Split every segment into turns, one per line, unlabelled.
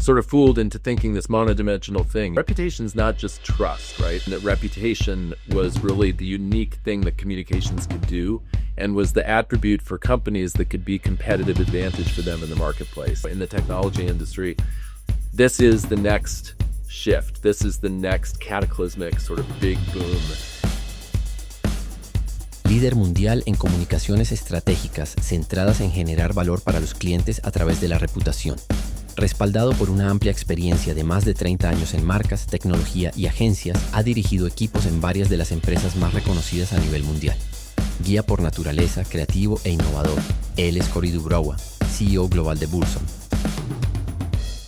sort of fooled into thinking this monodimensional thing. Reputation is not just trust, right? And that reputation was really the unique thing that communications could do and was the attribute for companies that could be competitive advantage for them in the marketplace. In the technology industry, this is the next shift. This is the next cataclysmic sort of big boom.
Líder mundial en comunicaciones estratégicas centradas en generar valor para los clientes a través de la reputación. Respaldado por una amplia experiencia de más de 30 años en marcas, tecnología y agencias, ha dirigido equipos en varias de las empresas más reconocidas a nivel mundial. Guía por naturaleza, creativo e innovador. Él es duBrowa, CEO Global de Burson.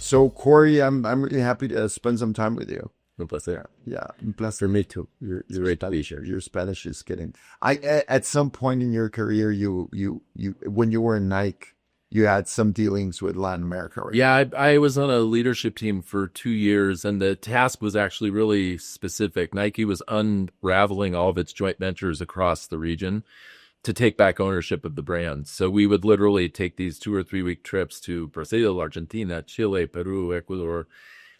So, Corey, I'm really happy to spend some time with you.
Un placer.
Yeah, un placer.
For me too. You're great pleasure.
Your Spanish is getting. At some point in your career, you when you were in Nike, you had some dealings with Latin America, right?
Yeah, I was on a leadership team for 2 years, and the task was actually really specific. Nike was unraveling all of its joint ventures across the region to take back ownership of the brand. So we would literally take these 2 or 3 week trips to Brazil, Argentina, Chile, Peru, Ecuador,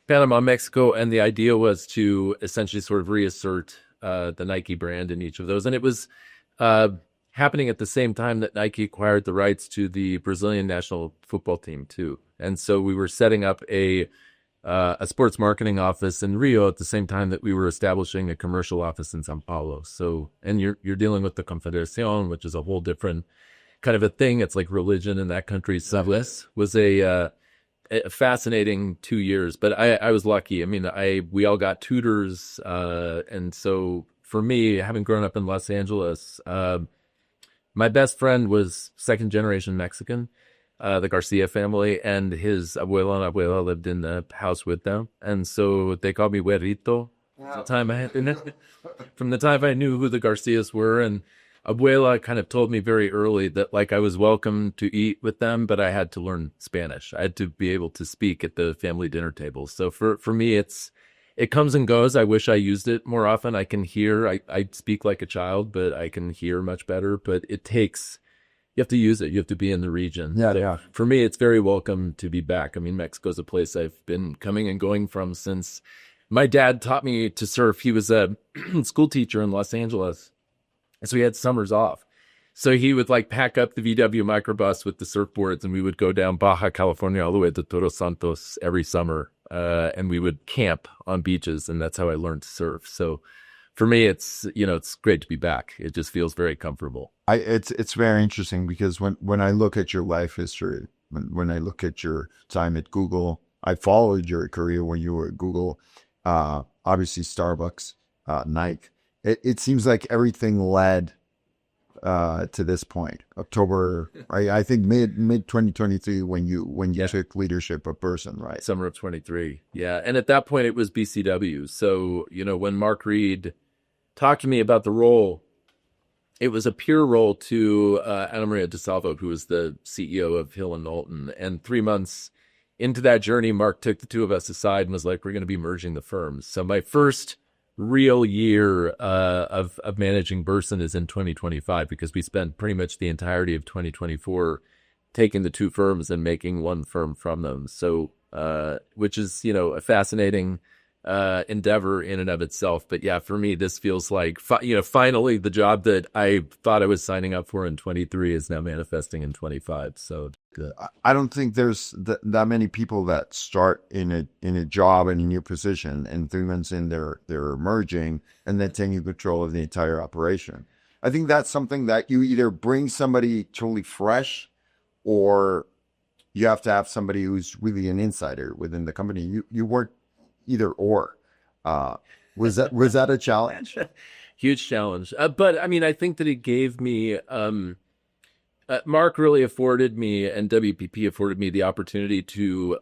Panama, Mexico, and the idea was to essentially sort of reassert the Nike brand in each of those. And it was happening at the same time that Nike acquired the rights to the Brazilian national football team too. And so we were setting up a sports marketing office in Rio at the same time that we were establishing a commercial office in São Paulo. So, and you're dealing with the confederación, which is a whole different kind of a thing. It's like religion in that country. So this was a fascinating 2 years, but I was lucky. I mean, we all got tutors. And so for me, having grown up in Los Angeles, my best friend was second generation Mexican, the Garcia family, and his abuela and abuela lived in the house with them. And so they called me Güerito. Wow. From the time I knew who the Garcias were, and abuela kind of told me very early that like I was welcome to eat with them, but I had to learn Spanish. I had to be able to speak at the family dinner table. So for me, it comes and goes. I wish I used it more often. I can hear, I speak like a child, but I can hear much better, but you have to use it. You have to be in the region.
Yeah,
so
yeah.
For me, it's very welcome to be back. I mean, Mexico's a place I've been coming and going from since my dad taught me to surf. He was a school teacher in Los Angeles. And so he had summers off. So he would like pack up the VW microbus with the surfboards and we would go down Baja California all the way to Todos Santos every summer. And we would camp on beaches, and that's how I learned to surf. So for me, it's great to be back. It just feels very comfortable.
It's very interesting because when I look at your life history, when I look at your time at Google, I followed your career when you were at Google, obviously Starbucks, Nike. It seems like everything led to this point, October, right? I think mid 2023 when you took leadership of Burson, right?
Summer of 23, yeah. And at that point, it was BCW. So when Mark Reed talked to me about the role, it was a peer role to Ana Maria DeSalvo, who was the CEO of Hill and Knowlton. And 3 months into that journey, Mark took the two of us aside and was like, "We're going to be merging the firms." So my first real year of managing Burson is in 2025 because we spent pretty much the entirety of 2024 taking the two firms and making one firm from them. So, which is, a fascinating endeavor in and of itself. But yeah, for me, this feels like, finally the job that I thought I was signing up for in 23 is now manifesting in 25. So good.
I don't think there's that many people that start in a job and in your position and 3 months in they're merging and then taking control of the entire operation. I think that's something that you either bring somebody totally fresh or you have to have somebody who's really an insider within the company. You weren't either or. Was that a challenge?
Huge challenge. But I mean, I think that it gave me, Mark really afforded me and WPP afforded me the opportunity to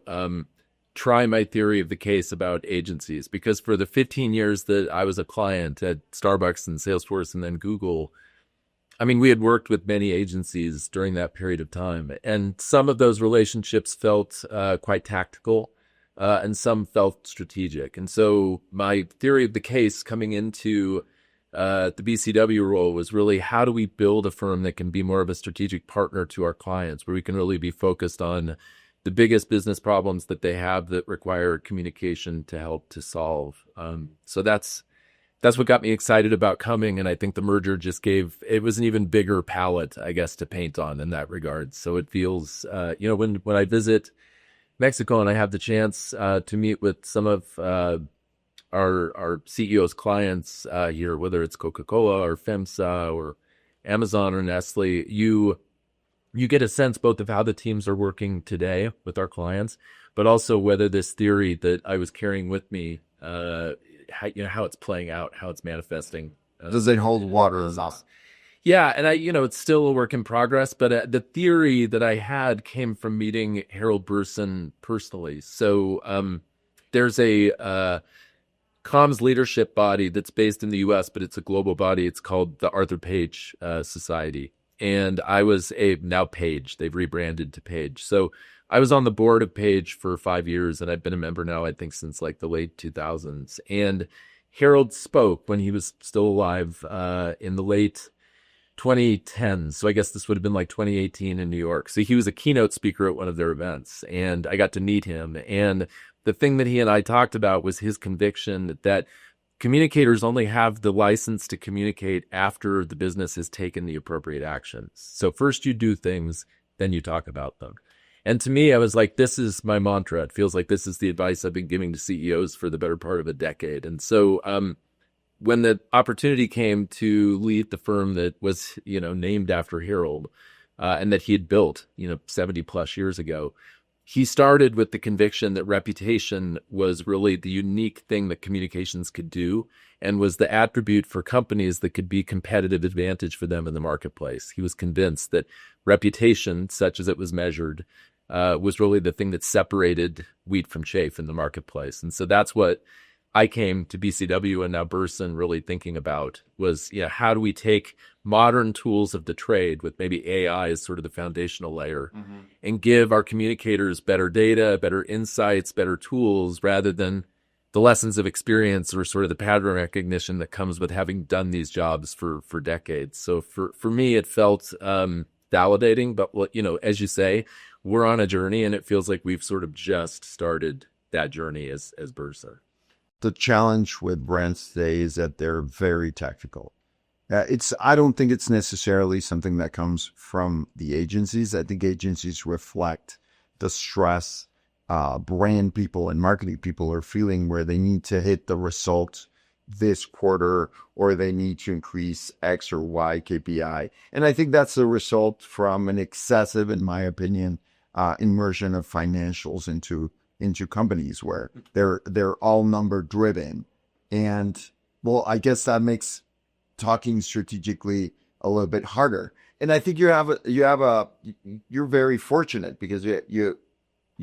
try my theory of the case about agencies. Because for the 15 years that I was a client at Starbucks and Salesforce and then Google, I mean, we had worked with many agencies during that period of time. And some of those relationships felt quite tactical. And some felt strategic. And so my theory of the case coming into the BCW role was really how do we build a firm that can be more of a strategic partner to our clients, where we can really be focused on the biggest business problems that they have that require communication to help to solve. So that's what got me excited about coming. And I think the merger just it was an even bigger palette, I guess, to paint on in that regard. So it feels, when I visit Mexico and I have the chance to meet with some of our CEO's clients here, whether it's Coca-Cola or FEMSA or Amazon or Nestle, you get a sense both of how the teams are working today with our clients, but also whether this theory that I was carrying with me, how it's playing out, how it's manifesting.
Does it hold water enough?
Yeah, and it's still a work in progress, but the theory that I had came from meeting Harold Burson personally. So there's a comms leadership body that's based in the U.S., but it's a global body. It's called the Arthur Page Society. And I was now Page. They've rebranded to Page. So I was on the board of Page for 5 years, and I've been a member now, I think, since like the late 2000s. And Harold spoke when he was still alive in the late 2010s. So I guess this would have been like 2018 in New York. So he was a keynote speaker at one of their events, and I got to meet him. And the thing that he and I talked about was his conviction that communicators only have the license to communicate after the business has taken the appropriate actions. So first you do things, then you talk about them. And to me, I was like, this is my mantra. It feels like this is the advice I've been giving to CEOs for the better part of a decade. And so when the opportunity came to lead the firm that was, named after Harold and that he had built, 70 plus years ago, he started with the conviction that reputation was really the unique thing that communications could do and was the attribute for companies that could be competitive advantage for them in the marketplace. He was convinced that reputation, such as it was measured, was really the thing that separated wheat from chaff in the marketplace. And so that's what I came to BCW and now Burson really thinking about was, how do we take modern tools of the trade with maybe AI as sort of the foundational layer and give our communicators better data, better insights, better tools rather than the lessons of experience or sort of the pattern recognition that comes with having done these jobs for decades. So for me, it felt validating, but as you say, we're on a journey and it feels like we've sort of just started that journey as Burson.
The challenge with brands today is that they're very tactical. I don't think it's necessarily something that comes from the agencies. I think agencies reflect the stress brand people and marketing people are feeling where they need to hit the result this quarter or they need to increase X or Y KPI. And I think that's the result from an excessive, in my opinion, immersion of financials into companies where they're all number driven. And well, I guess that makes talking strategically a little bit harder. And I think you're very fortunate because you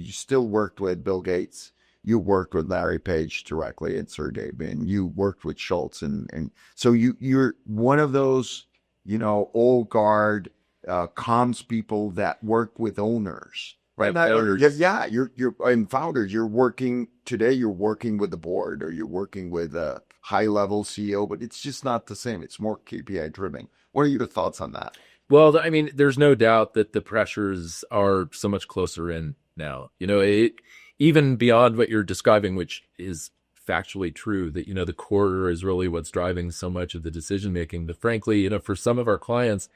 still worked with Bill Gates. You worked with Larry Page directly and Sergey Brin. You worked with Schultz. And so you're one of those, old guard comms people that work with owners. Right. Founders. Yeah. You're and founders. You're working with the board or you're working with a high level CEO, but it's just not the same. It's more KPI driven. What are your thoughts on that?
Well, I mean, there's no doubt that the pressures are so much closer in now. Even beyond what you're describing, which is factually true, that the quarter is really what's driving so much of the decision making. But frankly, for some of our clients,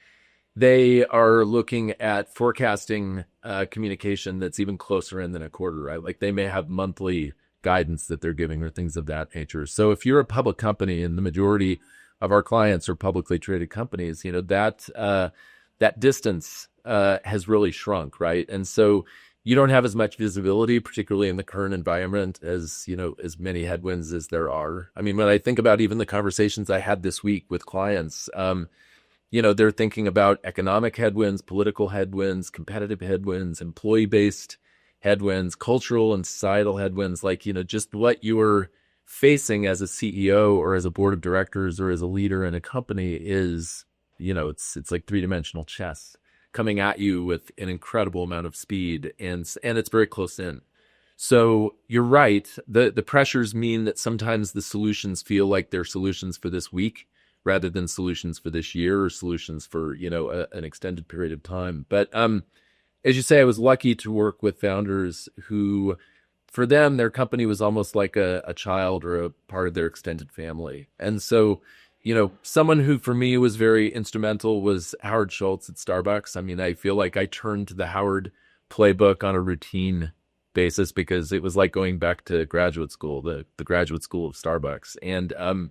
they are looking at forecasting communication that's even closer in than a quarter, right? Like they may have monthly guidance that they're giving or things of that nature. So if you're a public company and the majority of our clients are publicly traded companies, that distance has really shrunk, right? And so you don't have as much visibility, particularly in the current environment, as many headwinds as there are. I mean, when I think about even the conversations I had this week with clients, they're thinking about economic headwinds, political headwinds, competitive headwinds, employee-based headwinds, cultural and societal headwinds, just what you're facing as a CEO or as a board of directors or as a leader in a company is, it's like three-dimensional chess coming at you with an incredible amount of speed, and it's very close in. So you're right. The pressures mean that sometimes the solutions feel like they're solutions for this week rather than solutions for this year or solutions for, an extended period of time. But as you say, I was lucky to work with founders who, for them, their company was almost like a child or a part of their extended family. And so, someone who for me was very instrumental was Howard Schultz at Starbucks. I mean, I feel like I turned to the Howard playbook on a routine basis because it was like going back to graduate school, the graduate school of Starbucks. And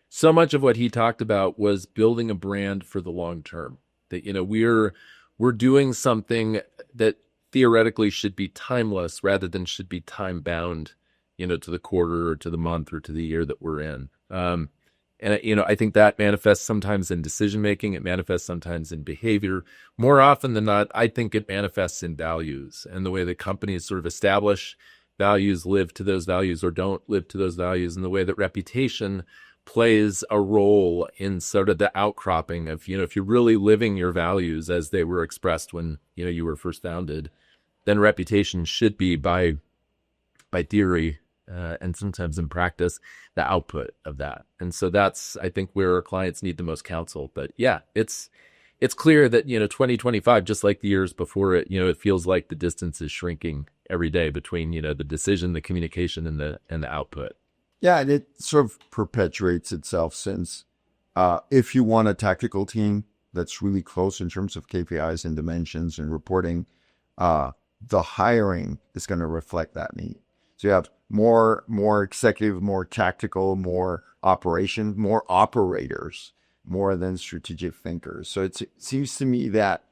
so much of what he talked about was building a brand for the long term. That, we're doing something that theoretically should be timeless rather than should be time bound, to the quarter or to the month or to the year that we're in. And I think that manifests sometimes in decision making. It manifests sometimes in behavior. More often than not, I think it manifests in values and the way that companies sort of establish values, live to those values, or don't live to those values, and the way that reputation plays a role in sort of the outcropping of, if you're really living your values as they were expressed when, you were first founded, then reputation should be by theory, and sometimes in practice, the output of that. And so that's, I think, where our clients need the most counsel. But yeah, it's clear that, 2025, just like the years before it, it feels like the distance is shrinking every day between, the decision, the communication, and the output.
Yeah, and it sort of perpetuates itself since if you want a tactical team that's really close in terms of KPIs and dimensions and reporting, the hiring is going to reflect that need. So you have more executive, more tactical, more operation, more operators, more than strategic thinkers. So it seems to me that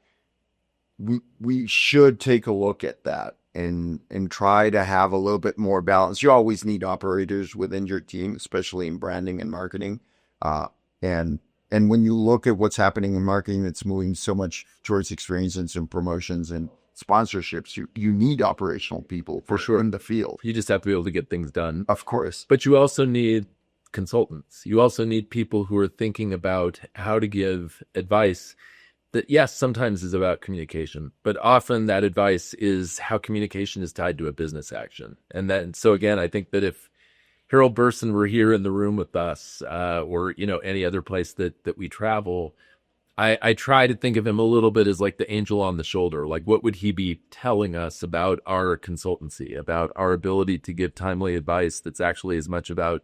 we should take a look at that and try to have a little bit more balance. You always need operators within your team, especially in branding and marketing. And when you look at what's happening in marketing, it's moving so much towards experiences and promotions and sponsorships. You need operational people for sure in the field.
You just have to be able to get things done.
Of course.
But you also need consultants. You also need people who are thinking about how to give advice that, yes, sometimes is about communication, but often that advice is how communication is tied to a business action. And then, so again, I think that if Harold Burson were here in the room with us, or, any other place that we travel, I try to think of him a little bit as like the angel on the shoulder. Like, what would he be telling us about our consultancy, about our ability to give timely advice that's actually as much about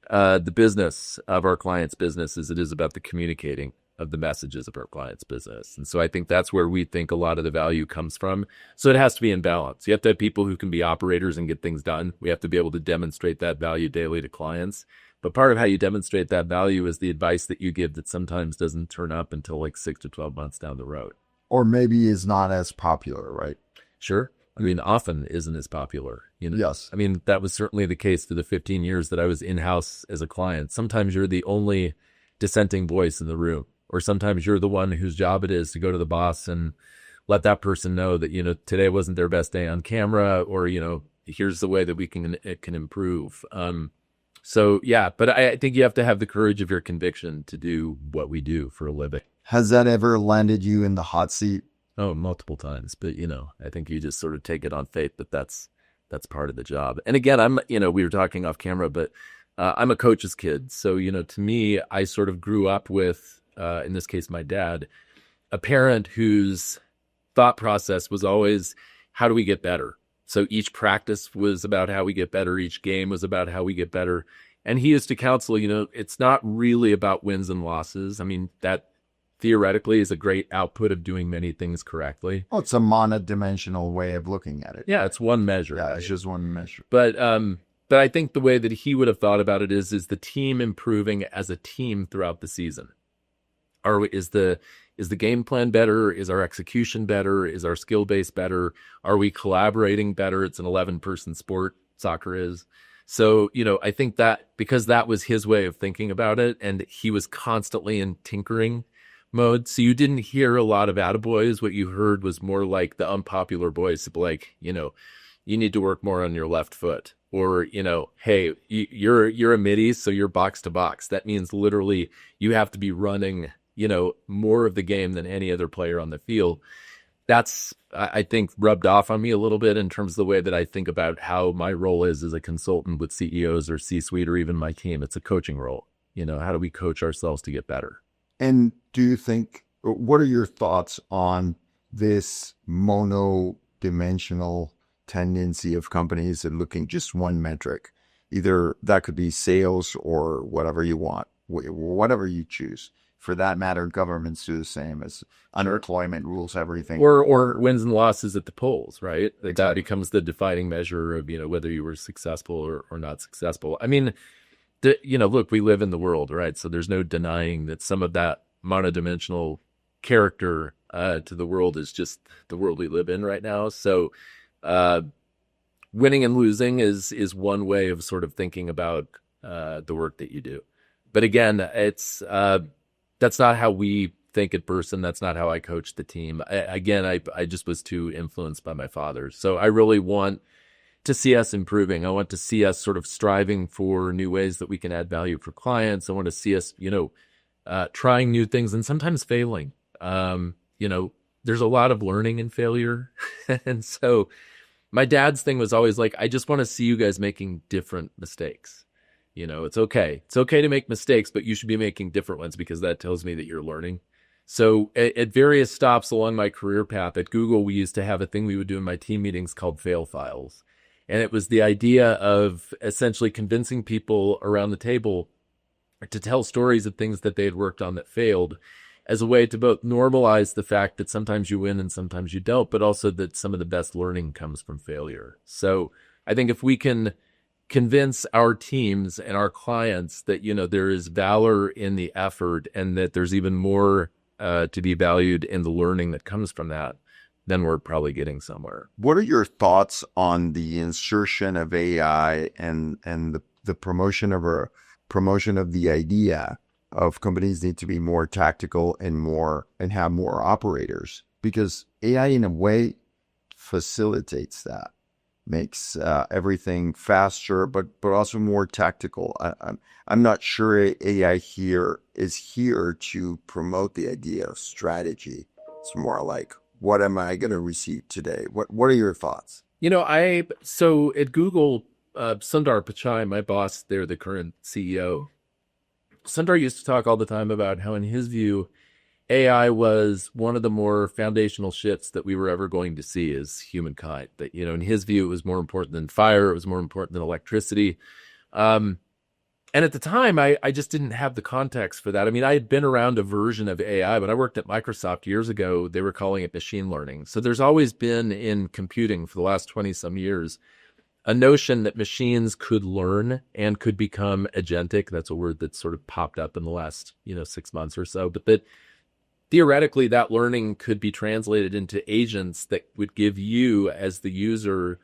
the business of our client's business as it is about the communicating of the messages of our client's business. And so I think that's where we think a lot of the value comes from. So it has to be in balance. You have to have people who can be operators and get things done. We have to be able to demonstrate that value daily to clients. But part of how you demonstrate that value is the advice that you give that sometimes doesn't turn up until like 6 to 12 months down the road.
Or maybe is not as popular, right?
Sure. I mean, often isn't as popular.
Yes.
I mean, that was certainly the case for the 15 years that I was in-house as a client. Sometimes you're the only dissenting voice in the room, or sometimes you're the one whose job it is to go to the boss and let that person know that, today wasn't their best day on camera, or, here's the way that it can improve. So yeah, but I think you have to have the courage of your conviction to do what we do for a living. Has
that ever landed you in the hot seat?
Oh, multiple times. But, I think you just sort of take it on faith that that's part of the job. And again, we were talking off camera, but I'm a coach's kid. So, to me, I sort of grew up with, in this case, my dad, a parent whose thought process was always, how do we get better? So each practice was about how we get better. Each game was about how we get better. And he used to counsel, it's not really about wins and losses. I mean, that theoretically is a great output of doing many things correctly.
Oh, it's a monodimensional way of looking at it.
Yeah, it's one measure.
Yeah, it's just one measure.
But I think the way that he would have thought about it is the team improving as a team throughout the season? Is the game plan better? Is our execution better? Is our skill base better? Are we collaborating better? It's an 11-person sport, soccer is. So, I think that because that was his way of thinking about it, and he was constantly in tinkering mode. So you didn't hear a lot of attaboys. What you heard was more like the unpopular voice of like, you need to work more on your left foot. Or, hey, you're a midi, so you're box to box. That means literally you have to be running more of the game than any other player on the field. That's, I think, rubbed off on me a little bit in terms of the way that I think about how my role is as a consultant with CEOs or C-suite or even my team. It's a coaching role. How do we coach ourselves to get better?
And do you think, what are your thoughts on this mono-dimensional tendency of companies at looking just one metric. Either that could be sales or whatever you want, whatever you choose. For that matter, governments do the same, as unemployment rules everything.
Or wins and losses at the polls, right? That becomes the defining measure of, whether you were successful or not successful. I mean, look, we live in the world, right? So there's no denying that some of that monodimensional character to the world is just the world we live in right now. So winning and losing is one way of sort of thinking about the work that you do. But again, it's that's not how we think at Burson. That's not how I coach the team. I just was too influenced by my father. So I really want to see us improving. I want to see us sort of striving for new ways that we can add value for clients. I want to see us, trying new things and sometimes failing. There's a lot of learning and failure. And so my dad's thing was always like, I just want to see you guys making different mistakes. It's okay. It's okay to make mistakes, but you should be making different ones because that tells me that you're learning. So at various stops along my career path at Google, we used to have a thing we would do in my team meetings called fail files. And it was the idea of essentially convincing people around the table to tell stories of things that they had worked on that failed, as a way to both normalize the fact that sometimes you win and sometimes you don't, but also that some of the best learning comes from failure. So I think if we can convince our teams and our clients that, there is valor in the effort and that there's even more to be valued in the learning that comes from that, then we're probably getting somewhere.
What are your thoughts on the insertion of AI and the promotion of the idea of companies need to be more tactical and have more operators? Because AI in a way facilitates that, makes everything faster, but also more tactical. I'm not sure AI here is here to promote the idea of strategy. It's more like, what am I going to receive today? What are your thoughts?
So at Google, Sundar Pichai, my boss there, the current CEO, Sundar used to talk all the time about how, in his view, AI was one of the more foundational shifts that we were ever going to see as humankind. That, in his view, it was more important than fire. It was more important than electricity. And at the time, I just didn't have the context for that. I mean, I had been around a version of AI. When I worked at Microsoft years ago, they were calling it machine learning. So there's always been in computing for the last 20-some years a notion that machines could learn and could become agentic. That's a word that sort of popped up in the last, 6 months or so. But that theoretically, that learning could be translated into agents that would give you, as the user,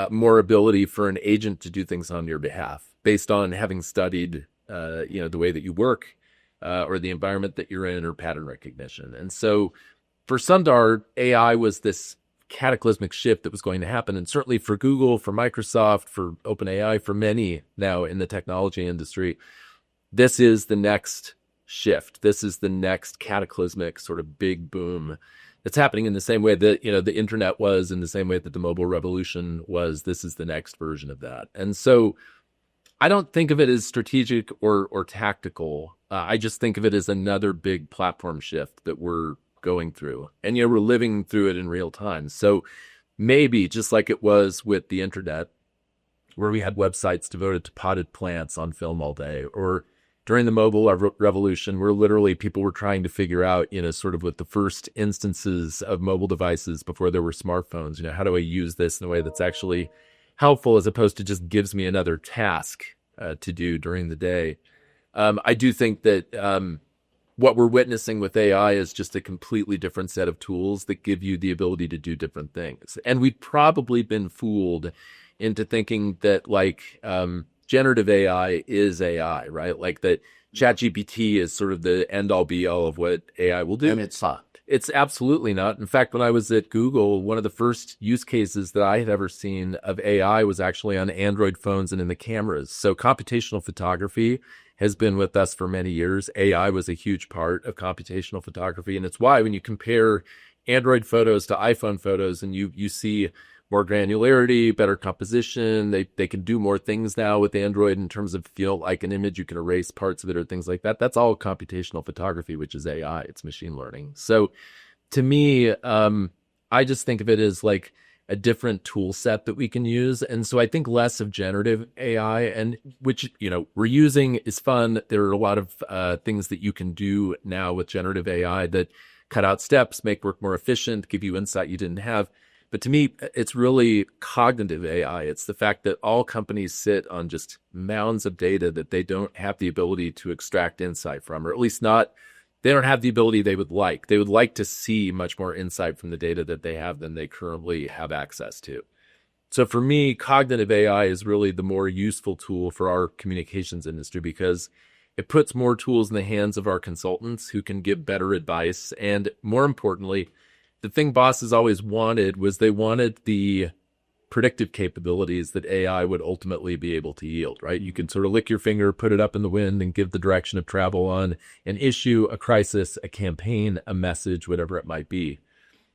more ability for an agent to do things on your behalf based on having studied, the way that you work or the environment that you're in or pattern recognition. And so for Sundar, AI was this cataclysmic shift that was going to happen. And certainly for Google, for Microsoft, for OpenAI, for many now in the technology industry, this is the next shift. This is the next cataclysmic sort of big boom that's happening in the same way that, the internet was, in the same way that the mobile revolution was. This is the next version of that. And so I don't think of it as strategic or tactical. I just think of it as another big platform shift that we're going through. And, we're living through it in real time. So maybe just like it was with the internet, where we had websites devoted to potted plants on film all day, or during the mobile revolution, where literally people were trying to figure out, sort of with the first instances of mobile devices before there were smartphones, how do I use this in a way that's actually helpful as opposed to just gives me another task to do during the day. I do think that what we're witnessing with AI is just a completely different set of tools that give you the ability to do different things. And we've probably been fooled into thinking that generative AI is AI, right? Like that ChatGPT is sort of the end all be all of what AI will do.
And it's not.
It's absolutely not. In fact, when I was at Google, one of the first use cases that I had ever seen of AI was actually on Android phones and in the cameras. So computational photography has been with us for many years. AI was a huge part of computational photography. And it's why when you compare Android photos to iPhone photos and you see more granularity, better composition. They can do more things now with Android in terms of like an image, you can erase parts of it or things like that. That's all computational photography, which is AI. It's machine learning. So to me, I just think of it as like a different tool set that we can use. And so I think less of generative AI, and which, we're using is fun. There are a lot of things that you can do now with generative AI that cut out steps, make work more efficient, give you insight you didn't have. But to me, it's really cognitive AI. It's the fact that all companies sit on just mounds of data that they don't have the ability to extract insight from, or at least not, they don't have the ability they would like. They would like to see much more insight from the data that they have than they currently have access to. So for me, cognitive AI is really the more useful tool for our communications industry because it puts more tools in the hands of our consultants who can give better advice. And more importantly, the thing bosses always wanted was they wanted the predictive capabilities that AI would ultimately be able to yield, right? You can sort of lick your finger, put it up in the wind, and give the direction of travel on an issue, a crisis, a campaign, a message, whatever it might be.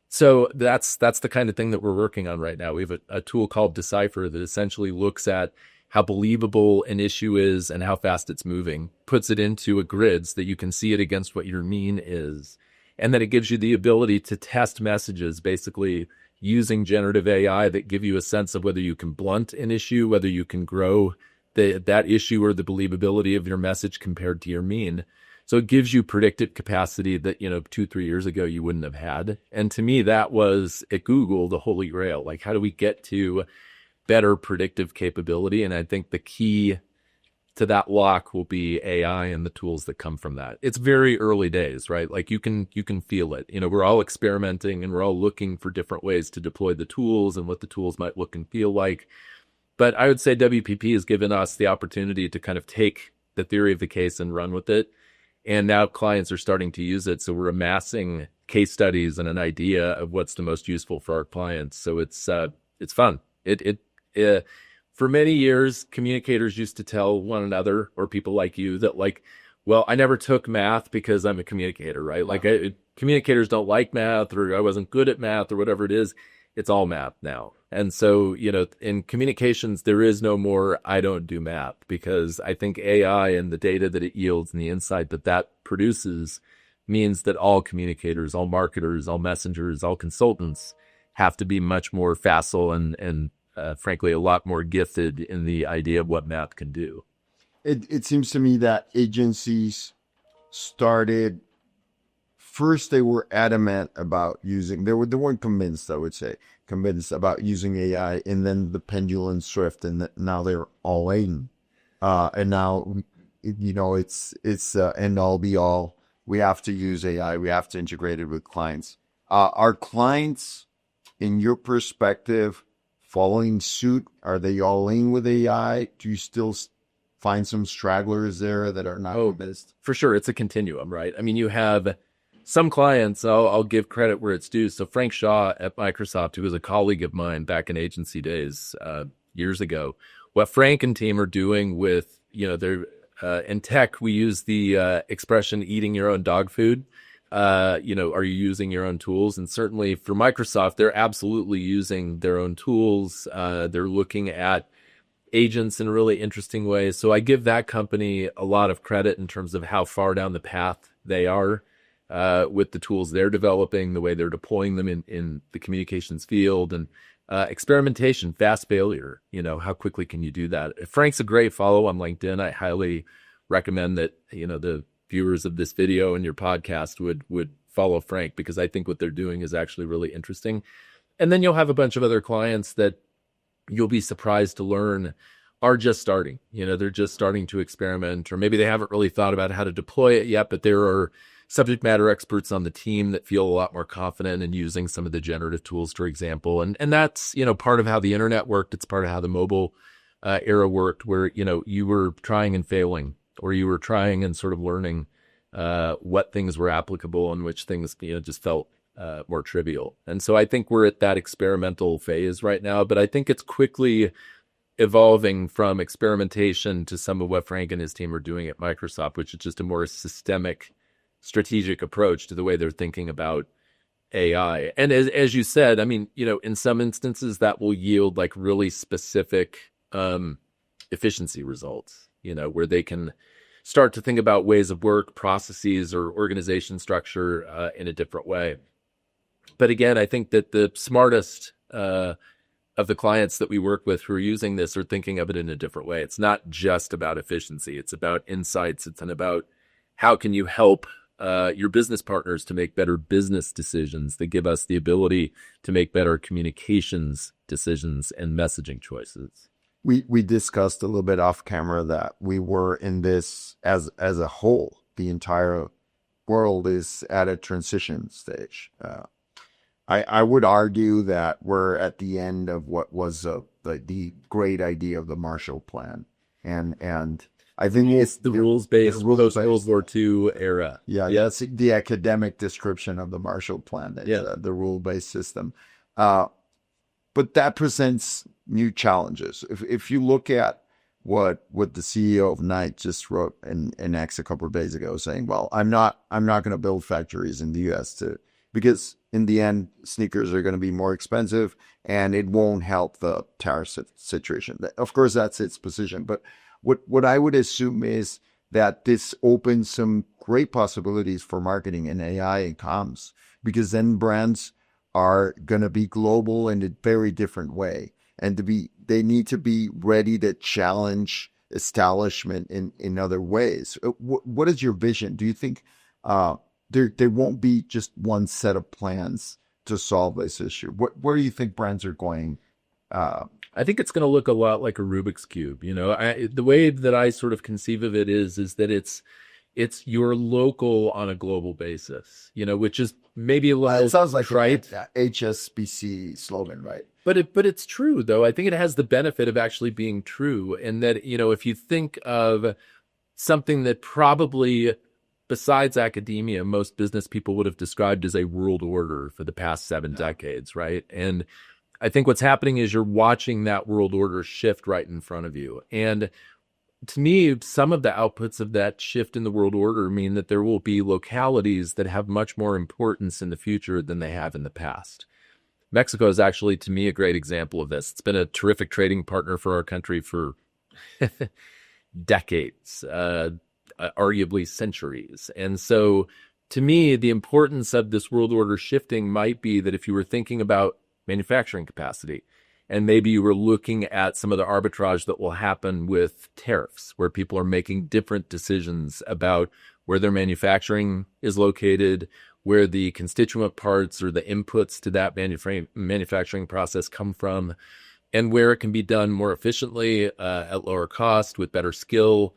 So that's the kind of thing that we're working on right now. We have a tool called Decipher that essentially looks at how believable an issue is and how fast it's moving, puts it into a grid so that you can see it against what your mean is. And then it gives you the ability to test messages, basically using generative AI that give you a sense of whether you can blunt an issue, whether you can grow that issue or the believability of your message compared to your mean. So it gives you predictive capacity that, 2-3 years ago you wouldn't have had. And to me, that was at Google the holy grail. Like, how do we get to better predictive capability? And I think the key to that lock will be AI and the tools that come from that. It's very early days, right? Like you can feel it. We're all experimenting and we're all looking for different ways to deploy the tools and what the tools might look and feel like. But I would say WPP has given us the opportunity to kind of take the theory of the case and run with it. And now clients are starting to use it. So we're amassing case studies and an idea of what's the most useful for our clients. So it's fun. For many years, communicators used to tell one another or people like you that well, I never took math because I'm a communicator, right? Like communicators don't like math, or I wasn't good at math, or whatever it is. It's all math now. And so, in communications, there is no more I don't do math, because I think AI and the data that it yields and the insight that produces means that all communicators, all marketers, all messengers, all consultants have to be much more facile and frankly, a lot more gifted in the idea of what math can do.
It seems to me that agencies started, first they were adamant about using, they weren't convinced, I would say, about using AI, and then the pendulum swift, and now they're all in. And now, it's end all be all. We have to use AI. We have to integrate it with clients. Are clients, in your perspective, following suit? Are they all in with AI? Do you still find some stragglers there that are not convinced?
For sure. It's a continuum, right? I mean, you have some clients, I'll give credit where it's due. So Frank Shaw at Microsoft, who was a colleague of mine back in agency days years ago, what Frank and team are doing with, their in tech, we use the expression eating your own dog food. Are you using your own tools? And certainly for Microsoft, they're absolutely using their own tools. They're looking at agents in really interesting ways. So I give that company a lot of credit in terms of how far down the path they are with the tools they're developing, the way they're deploying them in the communications field, and experimentation, fast failure. How quickly can you do that? Frank's a great follow on LinkedIn. I highly recommend that, the viewers of this video and your podcast would follow Frank, because I think what they're doing is actually really interesting. And then you'll have a bunch of other clients that you'll be surprised to learn are just starting. They're just starting to experiment, or maybe they haven't really thought about how to deploy it yet, but there are subject matter experts on the team that feel a lot more confident in using some of the generative tools, for example. And that's, part of how the internet worked. It's part of how the mobile era worked, where, you were trying and failing, or you were trying and sort of learning what things were applicable and which things, just felt more trivial. And so I think we're at that experimental phase right now, but I think it's quickly evolving from experimentation to some of what Frank and his team are doing at Microsoft, which is just a more systemic, strategic approach to the way they're thinking about AI. And as you said, I mean, in some instances that will yield like really specific efficiency results, where they can start to think about ways of work, processes, or organization structure in a different way. But again, I think that the smartest of the clients that we work with who are using this are thinking of it in a different way. It's not just about efficiency. It's about insights. It's about how can you help your business partners to make better business decisions that give us the ability to make better communications decisions and messaging choices.
We discussed a little bit off camera that we were in this as a whole. The entire world is at a transition stage. I would argue that we're at the end of what was the great idea of the Marshall Plan, and I think it's
the rules-based post-World War II era.
Yeah, that's the academic description of the Marshall Plan. That's the rule-based system. But that presents new challenges. If you look at what the CEO of Nike just wrote in X a couple of days ago, saying, "Well, I'm not going to build factories in the U.S. because in the end, sneakers are going to be more expensive, and it won't help the tariff situation." Of course, that's its position. But what I would assume is that this opens some great possibilities for marketing and AI and comms, because then brands are going to be global in a very different way, and they need to be ready to challenge establishment in other ways. What is your vision? Do you think there won't be just one set of plans to solve this issue? Where do you think brands are going?
I think it's going to look a lot like a Rubik's Cube. The way that I sort of conceive of it is that it's you're local on a global basis, which is maybe a little
it sounds like
trite.
HSBC slogan, right?
But it's true, though. I think it has the benefit of actually being true. And that, if you think of something that probably, besides academia, most business people would have described as a world order for the past 7 decades, right? And I think what's happening is you're watching that world order shift right in front of you. And to me, some of the outputs of that shift in the world order mean that there will be localities that have much more importance in the future than they have in the past. Mexico is actually, to me, a great example of this. It's been a terrific trading partner for our country for decades, arguably centuries. And so, to me, the importance of this world order shifting might be that if you were thinking about manufacturing capacity, and maybe you were looking at some of the arbitrage that will happen with tariffs, where people are making different decisions about where their manufacturing is located, where the constituent parts or the inputs to that manufacturing process come from, and where it can be done more efficiently at lower cost with better skill,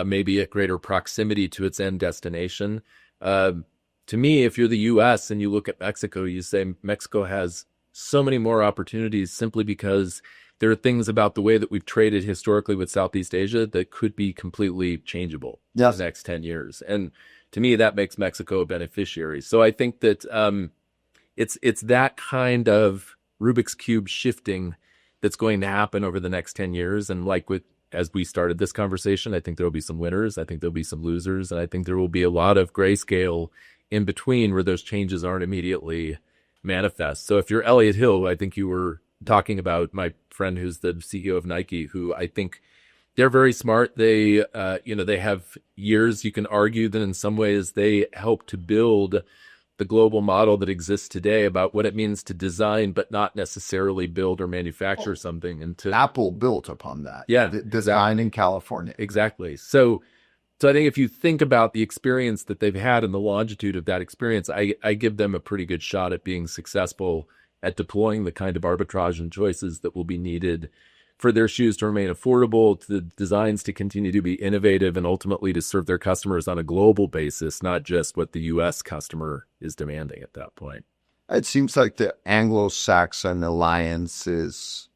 maybe at greater proximity to its end destination. To me, if you're the U.S. and you look at Mexico, you say Mexico has so many more opportunities simply because there are things about the way that we've traded historically with Southeast Asia that could be completely changeable in the next 10 years. And to me, that makes Mexico a beneficiary. So I think that it's that kind of Rubik's Cube shifting that's going to happen over the next 10 years. And as we started this conversation, I think there will be some winners. I think there'll be some losers. And I think there will be a lot of grayscale in between where those changes aren't immediately manifest. So if you're Elliott Hill, I think you were talking about my friend who's the CEO of Nike, who I think they're very smart. They have years. You can argue that in some ways they help to build the global model that exists today about what it means to design, but not necessarily build or manufacture something. And
Apple built upon that.
Yeah,
design in California.
Exactly. So I think if you think about the experience that they've had and the longitude of that experience, I give them a pretty good shot at being successful at deploying the kind of arbitrage and choices that will be needed for their shoes to remain affordable, to the designs to continue to be innovative, and ultimately to serve their customers on a global basis, not just what the U.S. customer is demanding at that point.
It seems like the Anglo-Saxon alliance is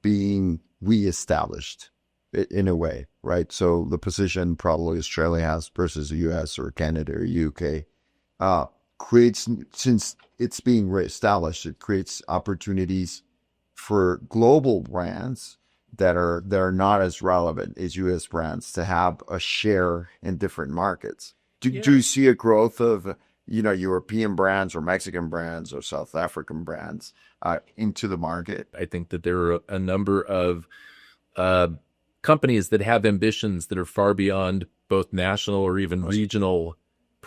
being reestablished in a way, right? So the position probably Australia has versus the U.S. or Canada or UK creates, since it's being reestablished, it creates opportunities for global brands that are not as relevant as U.S. brands to have a share in different markets. Do you see a growth of European brands or Mexican brands or South African brands into the market?
I think that there are a number of companies that have ambitions that are far beyond both national or even regional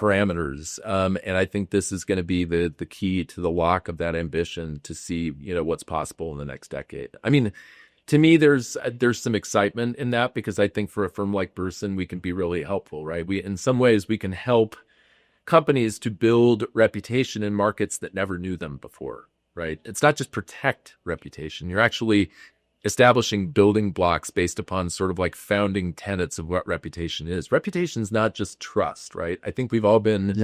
parameters. And I think this is going to be the key to the lock of that ambition to see, what's possible in the next decade. I mean, to me, there's some excitement in that because I think for a firm like Burson, we can be really helpful, right? In some ways, we can help companies to build reputation in markets that never knew them before, right? It's not just protect reputation. You're actually establishing building blocks based upon sort of like founding tenets of what reputation is. Reputation is not just trust, right? I think we've all been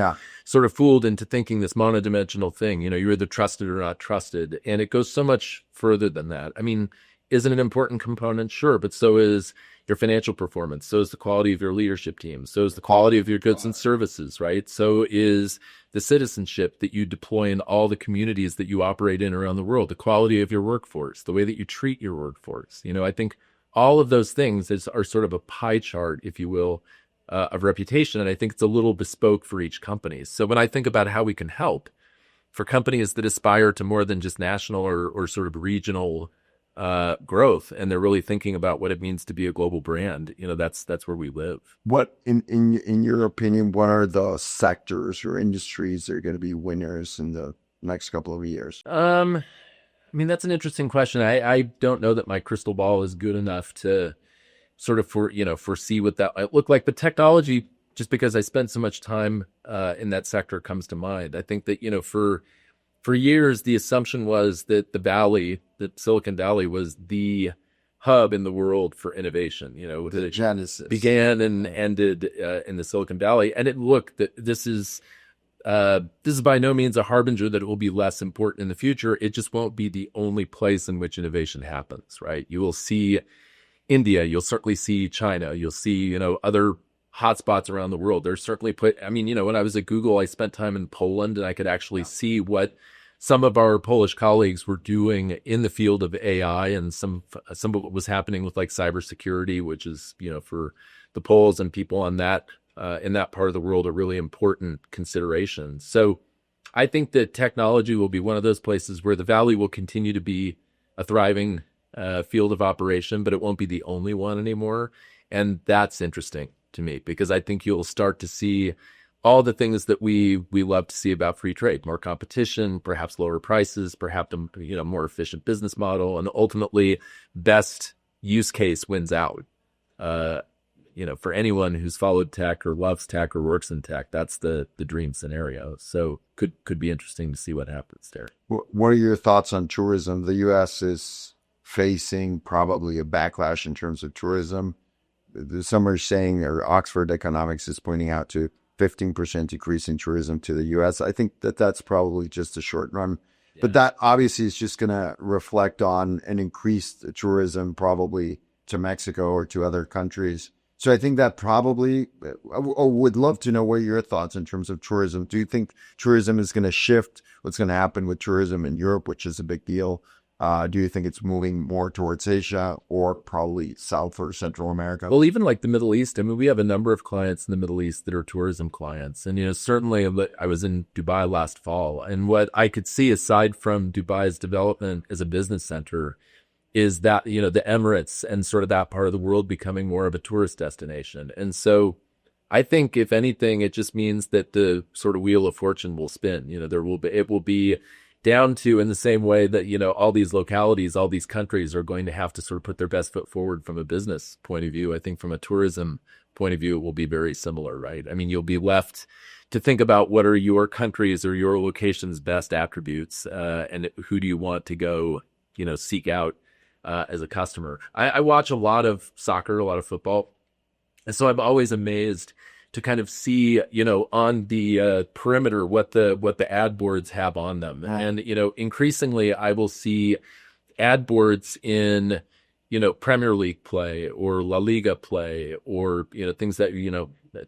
sort of fooled into thinking this monodimensional thing, you're either trusted or not trusted. And it goes so much further than that. I mean, is it an important component? Sure, but so is your financial performance. So is the quality of your leadership team. So is the quality of your goods and services, right? So is the citizenship that you deploy in all the communities that you operate in around the world, the quality of your workforce, the way that you treat your workforce. I think all of those things are sort of a pie chart, if you will, of reputation. And I think it's a little bespoke for each company. So when I think about how we can help for companies that aspire to more than just national or sort of regional growth, and they're really thinking about what it means to be a global brand, that's where we live.
What, in your opinion, what are the sectors or industries that are going to be winners in the next couple of years?
I mean, that's an interesting question. I don't know that my crystal ball is good enough to sort of foresee what that might look like. But technology, just because I spent so much time in that sector, comes to mind. I think that for years, the assumption was that that Silicon Valley was the hub in the world for innovation.
The genesis
began and ended in the Silicon Valley. And this is by no means a harbinger that it will be less important in the future. It just won't be the only place in which innovation happens, right? You will see India. You'll certainly see China. You'll see, other hotspots around the world. There's certainly when I was at Google, I spent time in Poland and I could actually see what some of our Polish colleagues were doing in the field of AI and some of what was happening with like cybersecurity, which is, for the Poles and people on that in that part of the world, a really important consideration. So I think that technology will be one of those places where the Valley will continue to be a thriving field of operation, but it won't be the only one anymore. And that's interesting to me because I think you'll start to see all the things that we love to see about free trade: more competition, perhaps lower prices, perhaps a more efficient business model, and ultimately best use case wins out. For anyone who's followed tech or loves tech or works in tech, that's the dream scenario. So could be interesting to see what happens there.
What are your thoughts on tourism? The U.S. is facing probably a backlash in terms of tourism. Some are saying, or Oxford Economics is pointing out to 15% decrease in tourism to the U.S. I think that's probably just a short run. Yeah. But that obviously is just going to reflect on an increased tourism probably to Mexico or to other countries. So I think that probably, I would love to know what your thoughts in terms of tourism. Do you think tourism is going to shift? What's going to happen with tourism in Europe, which is a big deal? Do you think it's moving more towards Asia or probably South or Central America?
Well, even like the Middle East, I mean, we have a number of clients in the Middle East that are tourism clients. And, certainly I was in Dubai last fall. And what I could see aside from Dubai's development as a business center is that, the Emirates and sort of that part of the world becoming more of a tourist destination. And so I think if anything, it just means that the sort of wheel of fortune will spin. It will be down to, in the same way that, all these localities, all these countries are going to have to sort of put their best foot forward from a business point of view. I think from a tourism point of view, it will be very similar, right? I mean, you'll be left to think about what are your countries or your location's best attributes, and who do you want to go, seek out as a customer. I watch a lot of soccer, a lot of football. And so I'm always amazed to kind of see, on the perimeter, what the ad boards have on them. Right. And, increasingly I will see ad boards in, Premier League play or La Liga play or, things that,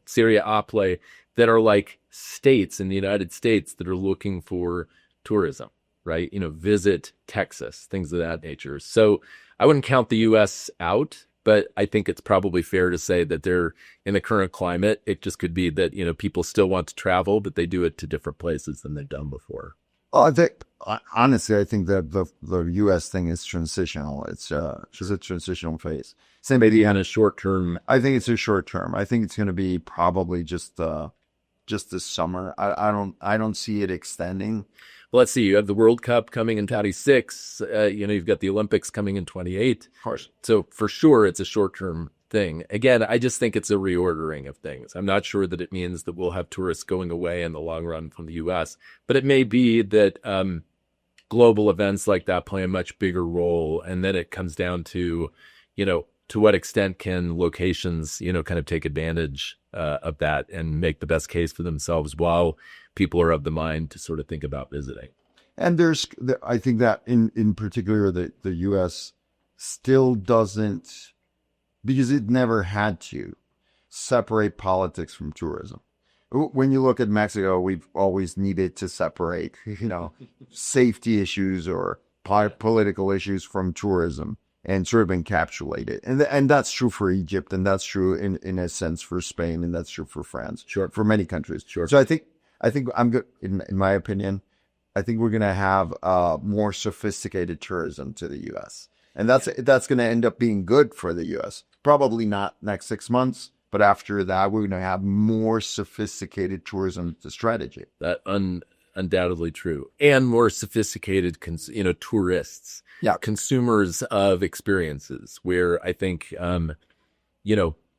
Serie A play that are like states in the United States that are looking for tourism, right? Visit Texas, things of that nature. So I wouldn't count the U.S. out. But I think it's probably fair to say that they're in the current climate. It just could be that, people still want to travel, but they do it to different places than they've done before.
Honestly, I think that the U.S. thing is transitional. It's just a transitional phase.
Maybe on a short term.
I think it's a short term. I think it's going to be probably just just this summer. I don't see it extending.
Well, let's see. You have the World Cup coming in 26. You've got the Olympics coming in 28.
Of course.
So for sure, it's a short-term thing. Again, I just think it's a reordering of things. I'm not sure that it means that we'll have tourists going away in the long run from the U.S., but it may be that global events like that play a much bigger role. And then it comes down to, to what extent can locations, kind of take advantage of that and make the best case for themselves while people are of the mind to sort of think about visiting.
And I think that in particular, the U.S. still doesn't, because it never had to, separate politics from tourism. When you look at Mexico, we've always needed to separate, safety issues or political issues from tourism and sort of encapsulate it. And that's true for Egypt, and that's true in a sense for Spain, and that's true for France.
Sure.
For many countries.
Sure.
So I think I'm good, in my opinion, I think we're going to have more sophisticated tourism to the U.S. And that's going to end up being good for the U.S. Probably not next 6 months, but after that, we're going to have more sophisticated tourism strategy.
That undoubtedly true. And more sophisticated, tourists.
Yeah.
Consumers of experiences where I think,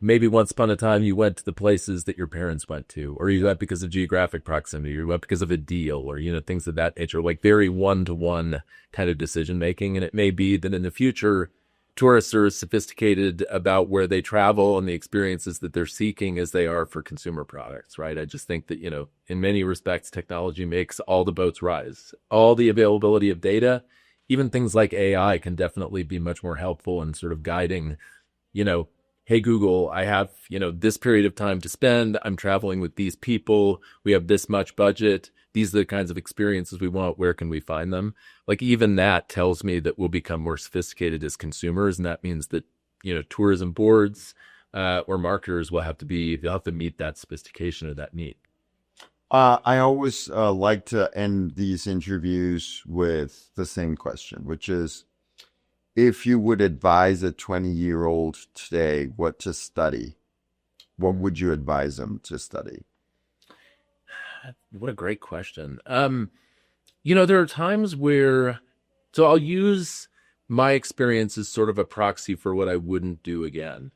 maybe once upon a time you went to the places that your parents went to, or you went because of geographic proximity, or you went because of a deal, or, things of that nature, like very one-to-one kind of decision-making. And it may be that in the future, tourists are as sophisticated about where they travel and the experiences that they're seeking as they are for consumer products, right? I just think that, in many respects, technology makes all the boats rise. All the availability of data, even things like AI, can definitely be much more helpful in sort of guiding, hey, Google, I have, this period of time to spend. I'm traveling with these people. We have this much budget. These are the kinds of experiences we want. Where can we find them? Like, even that tells me that we'll become more sophisticated as consumers. And that means that, tourism boards or marketers they'll have to meet that sophistication or that need.
I always like to end these interviews with the same question, which is, if you would advise a 20-year-old today what to study, what would you advise them to study?
What a great question. There are times where, so I'll use my experience as sort of a proxy for what I wouldn't do again.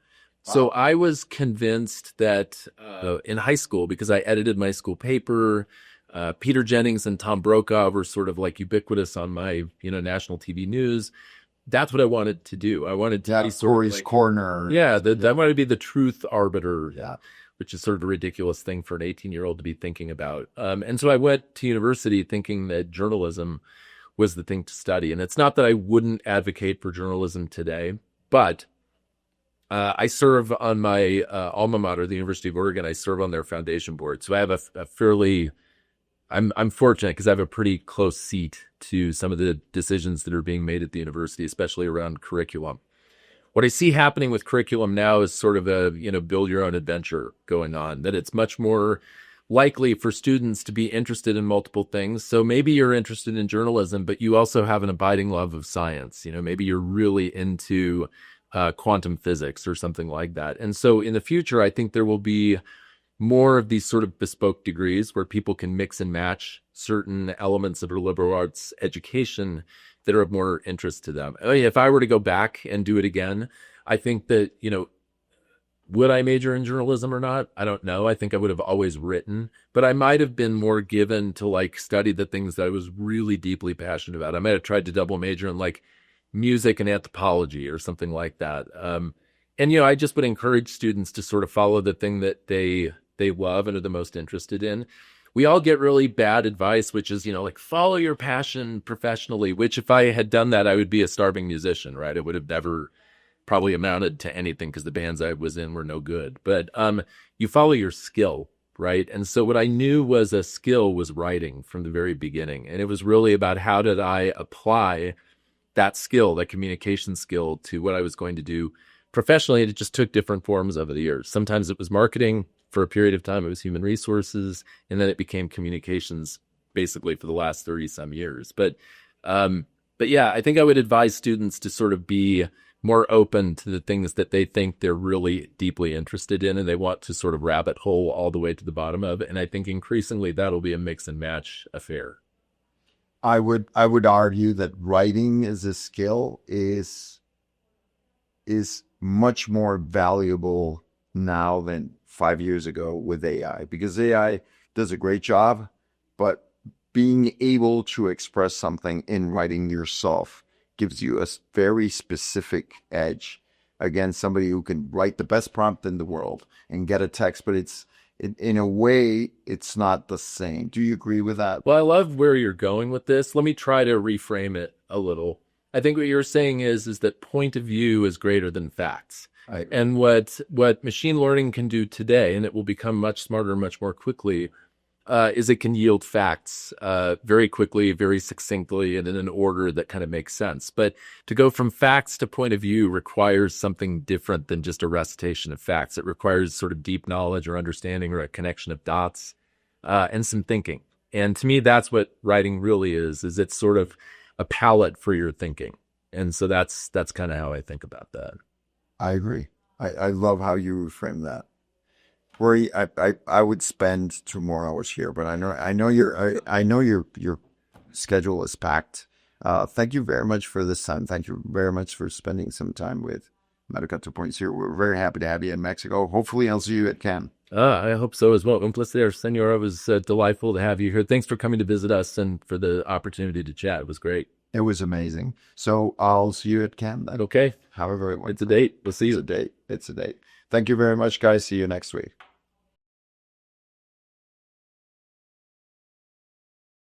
Wow. So I was convinced that in high school, because I edited my school paper, Peter Jennings and Tom Brokaw were sort of like ubiquitous on my, national TV news. That's what I wanted to do. I wanted to be sort
Corey's
of like,
Corner.
Yeah, I wanted to be the truth arbiter.
Yeah.
Which is sort of a ridiculous thing for an 18-year-old to be thinking about. And so I went to university thinking that journalism was the thing to study. And it's not that I wouldn't advocate for journalism today, but I serve on my alma mater, the University of Oregon. I serve on their foundation board. So I have a fairly, I'm fortunate because I have a pretty close seat to some of the decisions that are being made at the university, especially around curriculum. What I see happening with curriculum now is sort of a, build your own adventure going on, that it's much more likely for students to be interested in multiple things. So maybe you're interested in journalism, but you also have an abiding love of science. Maybe you're really into quantum physics or something like that. And so in the future, I think there will be more of these sort of bespoke degrees where people can mix and match certain elements of a liberal arts education that are of more interest to them. If I were to go back and do it again, I think that, would I major in journalism or not? I don't know. I think I would have always written, but I might have been more given to study the things that I was really deeply passionate about. I might have tried to double major in music and anthropology or something like that. And I just would encourage students to sort of follow the thing that they love and are the most interested in. We all get really bad advice, which is, follow your passion professionally, which if I had done that, I would be a starving musician, right? It would have never probably amounted to anything because the bands I was in were no good. But you follow your skill, right? And so what I knew was a skill was writing from the very beginning. And it was really about how did I apply that skill, that communication skill, to what I was going to do professionally. And it just took different forms over the years. Sometimes it was marketing. For a period of time, it was human resources, and then it became communications basically for the last 30 some years. But yeah, I think I would advise students to sort of be more open to the things that they think they're really deeply interested in and they want to sort of rabbit hole all the way to the bottom of. And I think increasingly that'll be a mix and match affair.
I would argue that writing as a skill is much more valuable now than 5 years ago with AI, because AI does a great job, but being able to express something in writing yourself gives you a very specific edge against somebody who can write the best prompt in the world and get a text, but in a way, it's not the same. Do you agree with that?
Well, I love where you're going with this. Let me try to reframe it a little. I think what you're saying is that point of view is greater than facts. And what machine learning can do today, and it will become much smarter, much more quickly, is it can yield facts very quickly, very succinctly, and in an order that kind of makes sense. But to go from facts to point of view requires something different than just a recitation of facts. It requires sort of deep knowledge or understanding or a connection of dots and some thinking. And to me, that's what writing really is it's sort of a palette for your thinking. And so that's kind of how I think about that.
I agree. I love how you reframe that. Rory, I would spend 2 more hours here, but I know your schedule is packed. Thank you very much for this time. Thank you very much for spending some time with Medica 2.0. We're very happy to have you in Mexico. Hopefully, I'll see you at Cannes.
I hope so as well. Un placer, senora. It was delightful to have you here. Thanks for coming to visit us and for the opportunity to chat. It was great.
It was amazing. So I'll see you at Cannes then.
Okay.
However it went.
It's a date. We'll see you.
It's a date. Thank you very much, guys. See you next week.